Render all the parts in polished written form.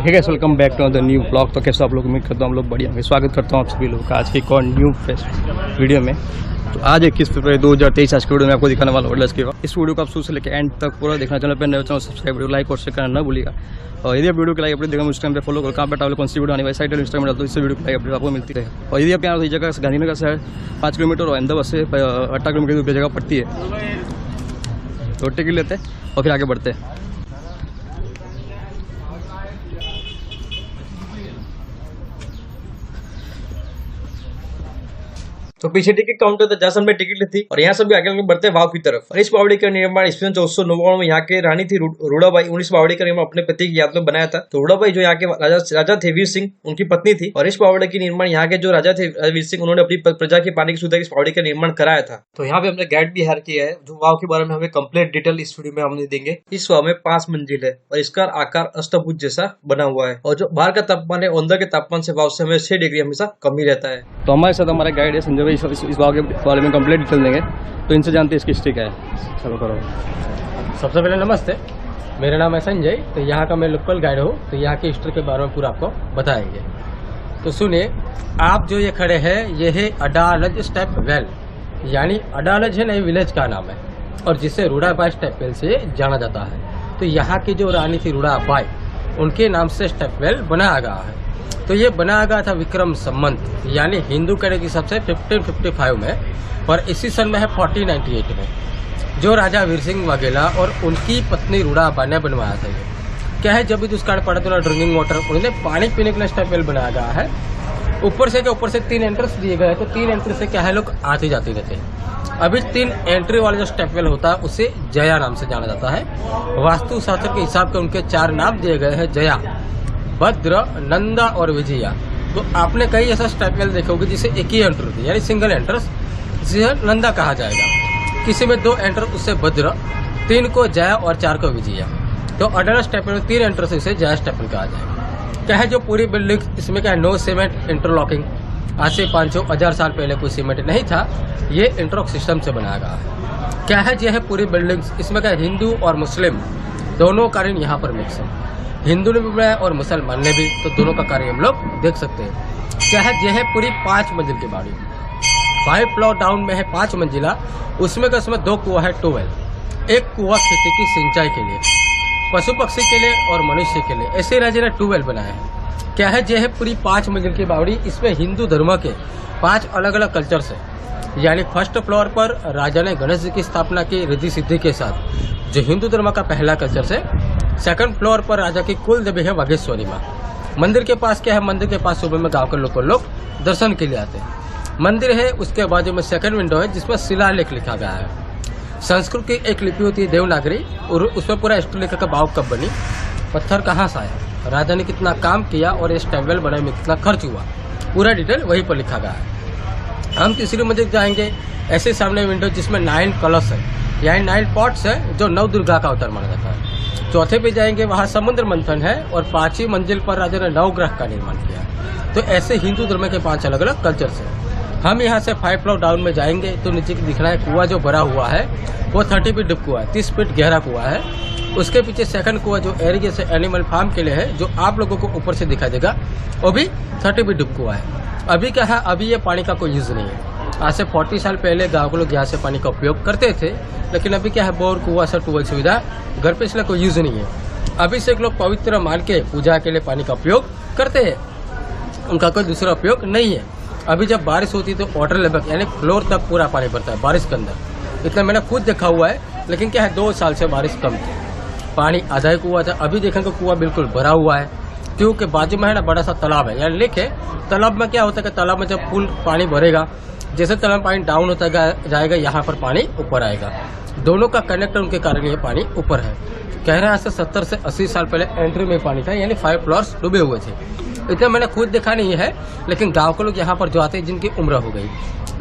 Hey guys, welcome back to the new blog. तो कैसे आप लोग, उम्मीद करता हूँ हम लोग बढ़िया होंगे। स्वागत करता हूँ आप सभी लोगों का आज के एक और न्यू फेस्ट वीडियो में। तो आज 21 फरवरी 2023 आज के वीडियो में आपको दिखाने वाला वर्ल्ड के इस वीडियो को आप शुरू से लेकर एंड तक पूरा देखना। चैनल पर नए चैनल सब्सक्राइब, वीडियो लाइक और शेयर करना ना भूलिएगा। और यदि आप वीडियो को लाइक अपडेट देखा इंस्टाग्राम पे फॉलो करो, कहाँ पर ट्रैवल कौन सी वीडियो आने वाली साइट इंस्टाग्राम में डालते इससे वीडियो को लाइक अपडेट आपको मिलती है। और यदि आप यहाँ जगह गांधीनगर से 5 किलोमीटर और अहमदाबाद से 18 किलोमीटर की जगह पड़ती है, तो टिकट लेते हैं और फिर आगे बढ़ते हैं। तो पीछे टिकट काउंटर था जहाँ से हमने टिकट ली थी और यहाँ से भी आगे बढ़ते हैं वाव की तरफ। और इस बावड़ी का निर्माण ईस्वी 1499 में यहाँ के रानी थी रूड़ाबाई, उन्नीस बावड़ी का निर्माण अपने पति की याद में बनाया था। तो रूड़ाबाई जो यहाँ के राजा थे वीर सिंह, उनकी पत्नी थी। और इस बावड़ी की निर्माण यहाँ के जो राजा थे वीर सिंह, उन्होंने अपनी प्रजा की पानी की सुविधा इस बावड़ी का निर्माण कराया था। तो यहाँ पे हमने गाइड भी हायर किया है जो वाव के बारे में हमें कंप्लीट डिटेल इस वीडियो में हमने देंगे। इस वाव में 5 मंजिल है और इसका आकार अष्टभुज जैसा बना हुआ है। और जो बाहर का तापमान है, अंदर के तापमान से वाव से हमें 6 डिग्री हमेशा कम ही रहता है। तो हमारे साथ हमारे गाइड है संजय भाई, इस वाव के बारे में कंप्लीट डिटेल देंगे। तो इनसे जानते हैं इसकी हिस्ट्री क्या है। चलो करो। सबसे पहले नमस्ते, मेरा नाम है संजय। तो यहाँ का मैं लोकल गाइड हूँ। तो यहाँ की हिस्ट्री के बारे में पूरा आपको बताएंगे। तो सुनिए, आप जो ये खड़े हैं ये है अडालज स्टेप वेल, यानी अडालज है नई विलेज का नाम है और जिसे रूड़ाबाई स्टेप वेल से जाना जाता है। तो यहाँ की जो रानी थी रूड़ाबाई, उनके नाम से स्टेप वेल बनाया गया है। तो ये बनाया गया था विक्रम संवत, यानी हिंदू कैलेंडर के हिसाब से 1555 में, और इसी सन में है 1498 में, जो राजा वीर सिंह वाघेला और उनकी पत्नी रूड़ाबाई ने बनवाया था। ये क्या है, जब भी दुष्काल पड़ा तो ड्रिंकिंग वाटर, उन्हें पानी पीने के लिए स्टेप वेल बनाया गया है। ऊपर से 3 एंट्रेंस दिए गए। तो 3 एंट्री से क्या है, लोग आते जाते रहते हैं। अभी 3 एंट्री वाला जो स्टेप वेल होता है उसे जया नाम से जाना जाता है। वास्तु शास्त्र के हिसाब से उनके 4 नाम दिए गए हैं, जया, भद्र, नंदा और विजया। तो आपने कई ऐसा स्टेप वेल देखोगे जिसे एक ही एंट्री थी, यानी सिंगल एंट्रेंस, जिसे नंदा कहा जाएगा। किसी में 2 एंटर उससे भद्र, 3 को जया और 4 को विजया। तो अडर स्टेप वेल 3 एंट्रेंस इसे जया स्टेप वेल कहा जाएगा। क्या है, जो पूरी बिल्डिंग इसमें क्या है, नो सीमेंट इंटरलॉकिंग। आज से 500,000 साल पहले कोई सीमेंट नहीं था, ये इंटरलॉक सिस्टम से बनाया गया है। क्या है, यह है पूरी बिल्डिंग, इसमें क्या हिंदू और मुस्लिम दोनों कार्य यहाँ पर मिक्स है। हिंदू ने भी बनाया और मुसलमान ने भी, तो दोनों का कार्य हम लोग देख सकते हैं। क्या है, यह है पूरी 5 मंजिल की बाड़ी, 5 फ्लोर डाउन में है 5 मंजिला। उसमें का उसमें 2 कुआं है, ट्यूबवेल। एक कुआं खेती की सिंचाई के लिए, पशु पक्षी के लिए और मनुष्य के लिए, ऐसे राजा ने ट्यूबवेल बनाया है। क्या है, यह है पूरी 5 मंजिल की बावड़ी। इसमें हिंदू धर्म के 5 अलग अलग कल्चर्स है। यानी फर्स्ट फ्लोर पर राजा ने गणेश जी की स्थापना की रिद्धि सिद्धि के साथ, जो हिंदू धर्म का पहला कल्चर है। सेकंड फ्लोर पर राजा की कुल देवी है वागेश्वरी माँ। मंदिर के पास क्या है, मंदिर के पास सुबह में गांव के लोग दर्शन के लिए आते हैं। मंदिर है, उसके बाजू में सेकंड विंडो है जिसमें शिलालेख लिखा गया है। संस्कृत की एक लिपि होती है देवनागरी, और उसमें पूरा हिस्ट्री लिखा का बाव कब बनी, पत्थर कहाँ से आया, राजा ने कितना काम किया और ये स्टेप वेल बनाने में कितना खर्च हुआ, पूरा डिटेल वहीं पर लिखा गया है। हम तीसरी मंजिल जाएंगे, ऐसे सामने विंडो जिसमें 9 कलश है, यानी 9 पॉट्स है जो 9 दुर्गा का अवतार माना जाता है। चौथे पे जाएंगे, वहाँ समुद्र मंथन है। और 5वीं मंजिल पर राजा ने 9 ग्रह का निर्माण किया। तो ऐसे हिंदू धर्म के 5 अलग अलग कल्चर्स हैं। हम यहाँ से 5 फ्लोर डाउन में जाएंगे तो नीचे दिख रहा है कुआं जो भरा हुआ है, वो 30 फीट डीप कुआं है, 30 फीट गहरा कुआं है। उसके पीछे सेकंड कुआं जो एरिगेशन एनिमल फार्म के लिए है, जो आप लोगों को ऊपर से दिखाई देगा, वो भी 30 फीट डीप कुआं है। अभी क्या है, अभी ये पानी का कोई यूज नहीं है। आज से 40 साल पहले गाँव के लोग यहाँ से पानी का उपयोग करते थे, लेकिन अभी क्या है, बोर, कुआं से ट्यूबवेल सुविधा घर पे, इसलिए कोई यूज नहीं है। अभी से लोग पवित्र मान के पूजा के लिए पानी का उपयोग करते हैं, उनका कोई दूसरा उपयोग नहीं है। अभी जब बारिश होती है तो वाटर लेवल यानी फ्लोर तक पूरा पानी भरता है बारिश के अंदर। इतना मैंने खुद देखा हुआ है। लेकिन क्या है, 2 साल से बारिश कम थी, पानी आधा ही कुआं था। अभी देखेंगे कुआं बिल्कुल भरा हुआ है, क्योंकि बाजू में है ना बड़ा सा तालाब है, यानी लेक है। तालाब में क्या होता है कि तालाब में जब फुल पानी भरेगा, जैसे तालाब में पानी डाउन होता जाएगा, यहाँ पर पानी ऊपर आएगा। दोनों का कनेक्टर उनके कारण ये पानी ऊपर है। कह रहे हैं आज से 70 से 80 साल पहले एंट्री में पानी था, यानी 5 फ्लोर्स डूबे हुए थे। इतना मैंने खुद देखा नहीं है, लेकिन गांव के लोग यहाँ पर जो आते हैं जिनकी उम्र हो गई,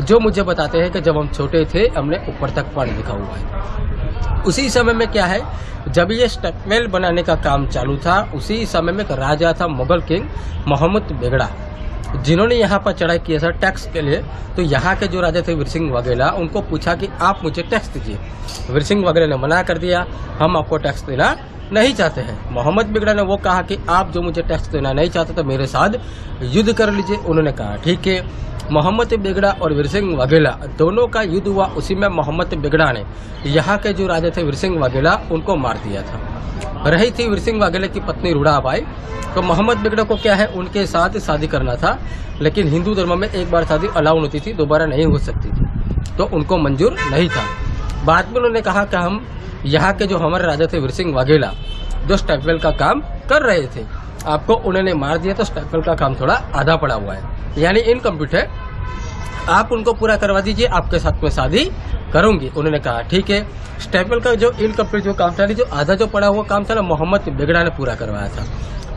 जो मुझे बताते हैं कि जब हम छोटे थे हमने ऊपर तक पानी देखा हुआ है। उसी समय में क्या है, जब ये स्टेप वेल बनाने का काम चालू था, उसी समय में एक राजा था मुगल किंग मोहम्मद बेगड़ा। जिन्होंने यहाँ पर चढ़ाई किया था टैक्स के लिए, तो यहाँ के जो राजा थे वीर सिंह वाघेला, उनको पूछा कि आप मुझे टैक्स दीजिए। वीर सिंह वाघेला ने मना कर दिया, हम आपको टैक्स देना नहीं चाहते हैं। मोहम्मद बेगड़ा ने वो कहा कि आप जो मुझे टैक्स देना नहीं चाहते तो मेरे साथ युद्ध कर लीजिए। उन्होंने कहा ठीक है। मोहम्मद बेगड़ा और वीर सिंह वाघेला दोनों का युद्ध हुआ। उसी में मोहम्मद बेगड़ा ने यहाँ के जो राजा थे वीर सिंह वाघेला, उनको मार दिया था। रही थी वीर सिंह वाघेला की पत्नी रूड़ाबाई, तो मोहम्मद बेगड़ा को क्या है, उनके साथ शादी करना था, लेकिन हिंदू धर्म में एक बार शादी अलाउ होती थी, दोबारा नहीं हो सकती थी, तो उनको मंजूर नहीं था। बाद में उन्होंने कहा कि हम यहाँ के जो हमारे राजा थे वीर सिंह वाघेला, जो स्टैकवेल का काम कर रहे थे, आपको उन्होंने मार दिया, तो स्टैकवेल का काम थोड़ा आधा पड़ा हुआ है, यानी इनकम्प्लीट है, आप उनको पूरा करवा दीजिए, आपके साथ में शादी करूंगी। उन्होंने कहा ठीक है। स्टैकवेल का जो इनकम्प्लीट जो काम था, जो आधा जो पड़ा हुआ काम था ना, मोहम्मद बेगड़ा ने पूरा करवाया था।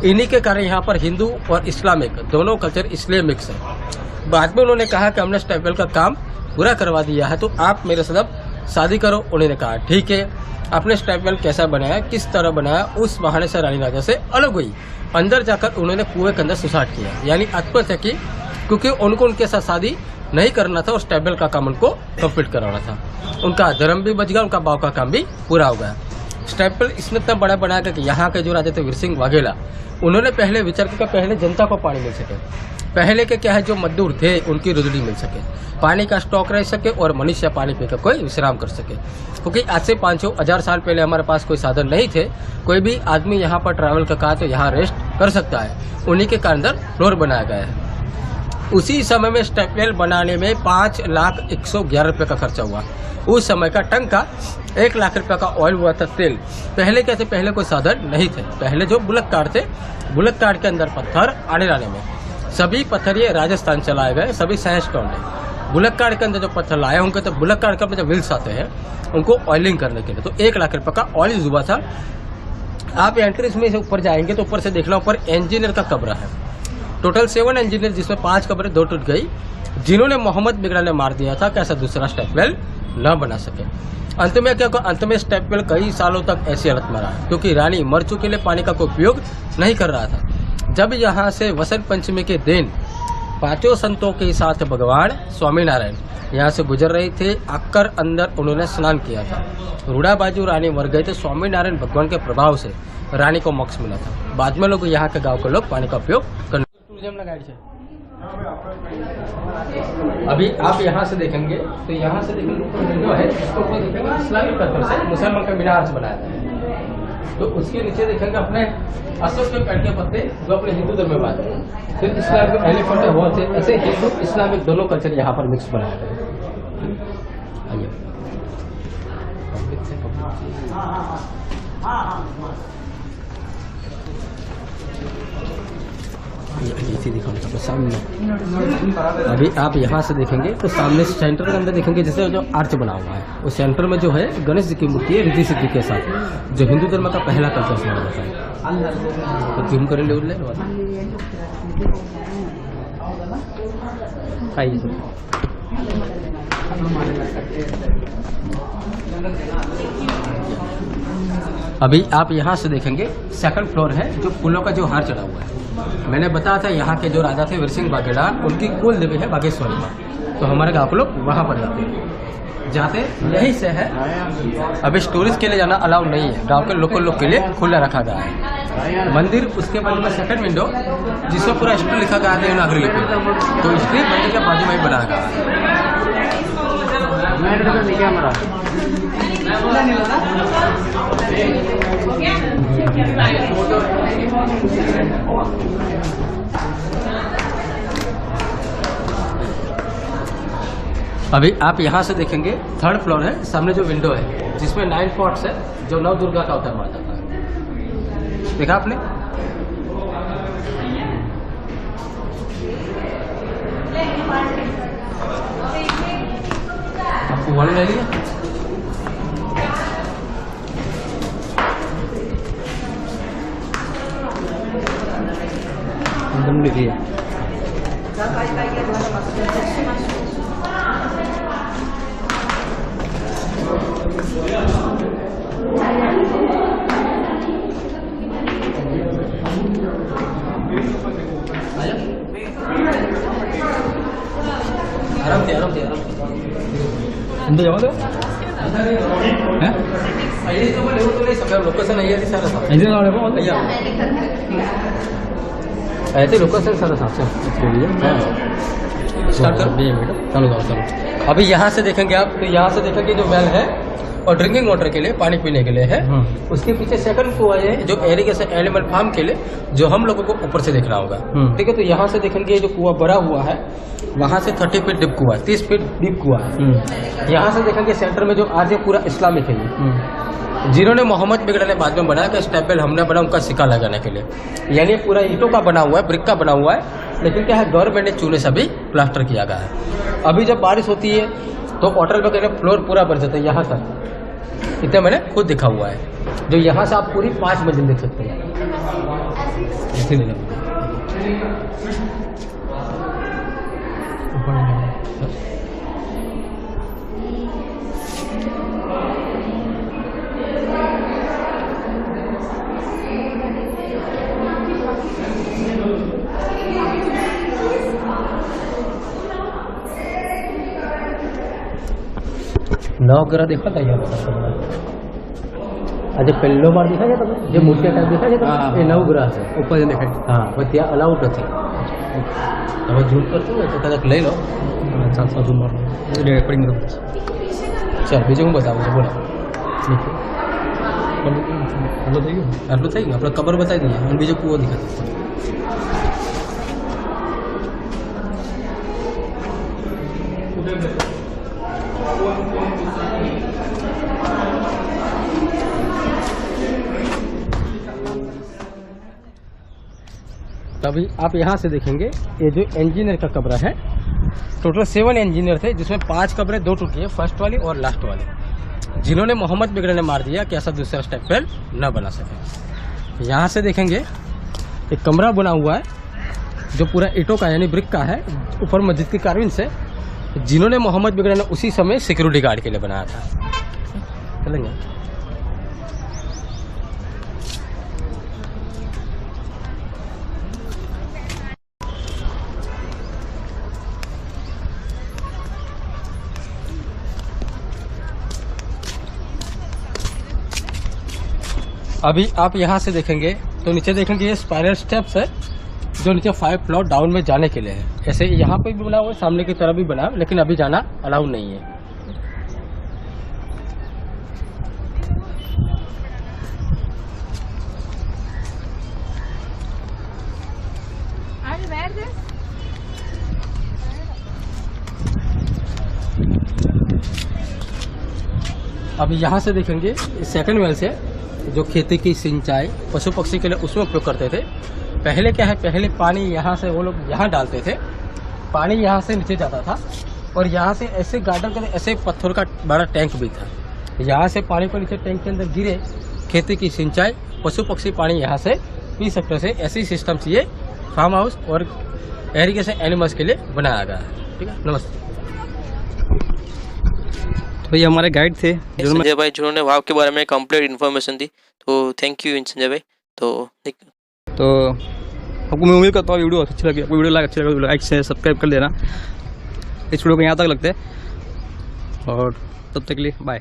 इन्हीं के कारण यहाँ पर हिंदू और इस्लामिक दोनों कल्चर इसलिए मिक्स है। बाद में उन्होंने कहा कि हमने स्टैकवेल का काम पूरा करवा दिया है, तो आप मेरे साथ अब शादी करो। उन्होंने कहा ठीक है। अपने स्टैकवेल कैसा बनाया, किस तरह बनाया, उस बहाने से रानी राजा से अलग हुई। अंदर जाकर उन्होंने कुएं के अंदर सुसाइड किया, यानी आत्महत्या की, क्योंकि उनको उनके साथ शादी नहीं करना था और स्टैकवेल का काम उनको कंप्लीट कराना था। उनका धर्म भी बच गया, उनका भाव का काम भी पूरा हो गया। स्टैकवेल इसने इतना बड़ा बनाया कि यहाँ के जो राजा थे वीर सिंह वाघेला, उन्होंने पहले विचार किया पहले जनता को पानी मिल सके, पहले के क्या है जो मजदूर थे उनकी रोजगारी मिल सके, पानी का स्टॉक रह सके और मनुष्य पानी पीकर कोई विश्राम कर सके। क्योंकि आज से 500,000 साल पहले हमारे पास कोई साधन नहीं थे, कोई भी आदमी यहाँ पर ट्रैवल का कहा तो यहाँ रेस्ट कर सकता है, उन्हीं के कारण फ्लोर बनाया गया है। उसी समय में स्टैकवेल बनाने में 5,111,000 रुपये का खर्चा हुआ। उस समय का टन का 1 लाख रुपये का ऑयल हुआ था, तेल। पहले क्या थे, पहले कोई साधन नहीं थे, पहले जो बुलक कार्ड थे, बुलक कार्ड के अंदर पत्थर आने लाने में सभी पत्थर ये राजस्थान चलाए गए, सभी सैंडस्टोन है। बुलक कार्ड के अंदर जो पत्थर लाए होंगे, तो बुलक कार्ड के अंदर जो व्हील्स आते हैं उनको ऑयलिंग करने के लिए, तो 1 लाख रुपये का ऑयल हुआ था। आप एंट्रेंस में से ऊपर जाएंगे तो ऊपर से देखना, ऊपर इंजीनियर का कब्र है, टोटल 7 इंजीनियर, जिसमें 5 कब्रें 2 टूट गई, जिन्होंने मोहम्मद बेगड़ा ने मार दिया था, कैसा दूसरा स्टैकवेल न बना सके। अंत में क्या, अंत में स्टैकवेल कई सालों तक ऐसी हालत में रहा, क्योंकि रानी मर चुके लिए पानी का कोई उपयोग नहीं कर रहा था। जब यहाँ से वसंत पंचमी के दिन 5 संतों के साथ भगवान स्वामीनारायण यहाँ से गुजर रहे थे, आकर अंदर उन्होंने स्नान किया था। रूड़ा बाजू रानी मर गए थे, स्वामीनारायण भगवान के प्रभाव से रानी को मोक्ष मिला था। बाद में लोग यहाँ के गांव के लोग पानी का उपयोग करने। अभी आप यहाँ से देखेंगे तो यहाँ से देखेंगे विंडो है, इसको ऊपर देखेंगे इस्लामिक पत्थर से मुसलमान का मीनार बनाया था, तो उसके नीचे देखेंगे अपने अशोक के पेड़ के पत्ते जो अपने हिंदू धर्म में बात है। फिर इस्लामिक एलिफेंट है, वो थे, ऐसे हिंदू इस्लामिक दोनों कल्चर यहाँ पर मिक्स बनाया गया। सामने अभी आप यहाँ से देखेंगे तो सामने सेंटर के अंदर देखेंगे जैसे जो आर्च बना हुआ है, उस सेंटर में जो है गणेश जी की मूर्ति है, रिद्धि सिद्धि के साथ, जो हिंदू धर्म का पहला कल्चर माना जाता है। तो जूम करें ले अभी आप यहाँ से देखेंगे 2nd फ्लोर है, जो फूलों का जो हार चढ़ा हुआ है। मैंने बताया था यहाँ के जो राजा थे वीर सिंह वाघेला, उनकी कुल देवी है बागेश्वरी माँ, तो हमारे गाँव के लोग वहाँ पर जाते यहीं से है। अभी टूरिस्ट के लिए जाना अलाउ नहीं है, गांव के लोकल लोग के लिए खुला रखा गया है मंदिर। उसके बाद में 2nd विंडो जिसमें पूरा हिस्ट्री लिखा गया है देवनागरी लिपि, तो हिस्ट्री मंदिर के बाजू में ही बनाया गया है। अभी आप यहाँ से देखेंगे 3rd फ्लोर है, सामने जो विंडो है जिसमें 9 पॉट्स है, जो 9 दुर्गा का अवतार माना जाता है। देखा आपने? आपको वन ले लिया? एकदम लिखिए। आया? आराम से अंदर जाओ तो लोकेशन आहे ते सारा साफ ऐसे जाओ देखो ऐसे लोकेशन सारा साफ स्टार्ट कर चलो जाओ चलो। अभी यहाँ से देखेंगे आप, तो यहाँ से देखेंगे जो वेल है और ड्रिंकिंग वाटर के लिए, पानी पीने के लिए है। उसके पीछे सेकंड कुआ है जो इरिगेशन एनिमल फार्म के लिए, जो हम लोगों को ऊपर से देखना होगा। ठीक है, तो यहाँ से देखेंगे जो कुआ बड़ा हुआ है, वहाँ से 30 फीट डीप कुआ, 30 फीट डीप कुआ है। यहाँ से देखेंगे सेंटर में जो आज है पूरा इस्लामिक है ये, जिन्होंने मोहम्मद बिगड़ा ने बाद में बनाया कि स्टेपल हमने बना उनका सिक्का लगाने के लिए, यानी पूरा ईंटों का बना हुआ है, ब्रिक का बना हुआ है, लेकिन क्या है गवर्नमेंट ने चूने से भी प्लास्टर किया गया है। अभी जब बारिश होती है तो होटल वगैरह फ्लोर पूरा भर जाता है, यहाँ तक इतना मैंने खुद देखा हुआ है। जो यहाँ से आप पूरी 5 मंजिल देख सकते हैं। नवग्रह देखा था यहाँ આજે પહેલો વાર દેખાય છે તમે જે મૂર્તિ ટાઈપ દેખાય છે તમને એ નવગ્રહ છે ઉપર દેખાય હા પણ ત્યાં અલાઉડ નથી તમે ઝૂમ કરશો ને તો કદાચ લઈ લો 700 ઝૂમ મારો રેકોર્ડિંગ કરો ચાલ બીજું હું બતાવું છું બોલો આટલું થઈ ગયું આપણે કબર બતાવી દઈએ અને બીજો કૂવો દેખાતો तभी आप यहाँ से देखेंगे ये जो इंजीनियर का कमरा है, टोटल 7 इंजीनियर थे जिसमें 5 कमरे 2 टूटी है, फर्स्ट वाली और लास्ट वाली, जिन्होंने मोहम्मद बिगड़ा ने मार दिया कि ऐसा दूसरा स्टेप वेल न बना सके। यहाँ से देखेंगे एक कमरा बना हुआ है जो पूरा ईंटों का यानी ब्रिक का है, ऊपर मस्जिद की कार्विंग से, जिन्होंने मोहम्मद बिगड़ा ने उसी समय सिक्योरिटी गार्ड के लिए बनाया था। चलेंगे अभी आप यहाँ से देखेंगे तो नीचे देखेंगे ये स्पाइरल स्टेप्स है जो नीचे 5 फ्लोर डाउन में जाने के लिए है। ऐसे यहाँ पे भी बना हुआ है, सामने की तरफ भी बना है, लेकिन अभी जाना अलाउ नहीं है। अभी यहाँ से देखेंगे सेकंड वेल से जो खेती की सिंचाई पशु पक्षी के लिए उसमें उपयोग करते थे। पहले क्या है, पहले पानी यहाँ से वो लोग यहाँ डालते थे, पानी यहाँ से नीचे जाता था और यहाँ से ऐसे गार्डन के ऐसे पत्थर का बड़ा टैंक भी था, यहाँ से पानी को नीचे टैंक के अंदर गिरे, खेती की सिंचाई पशु पक्षी पानी यहाँ से पी सकते थे। ऐसे सिस्टम से ये फार्म हाउस और एरिगेशन एनिमल्स के लिए बनाया गया है। ठीक है, नमस्ते। तो ये हमारे गाइड थे संजय भाई, जिन्होंने वाव के बारे में कंप्लीट इन्फॉर्मेशन दी, तो थैंक यू संजय भाई। तो आपको मैं उम्मीद करता हूँ वीडियो अच्छी लगी, आपको वीडियो अच्छी लगी लाइक शेयर सब्सक्राइब कर देना। इस वीडियो को यहाँ तक लगते हैं और तब तक के लिए बाय।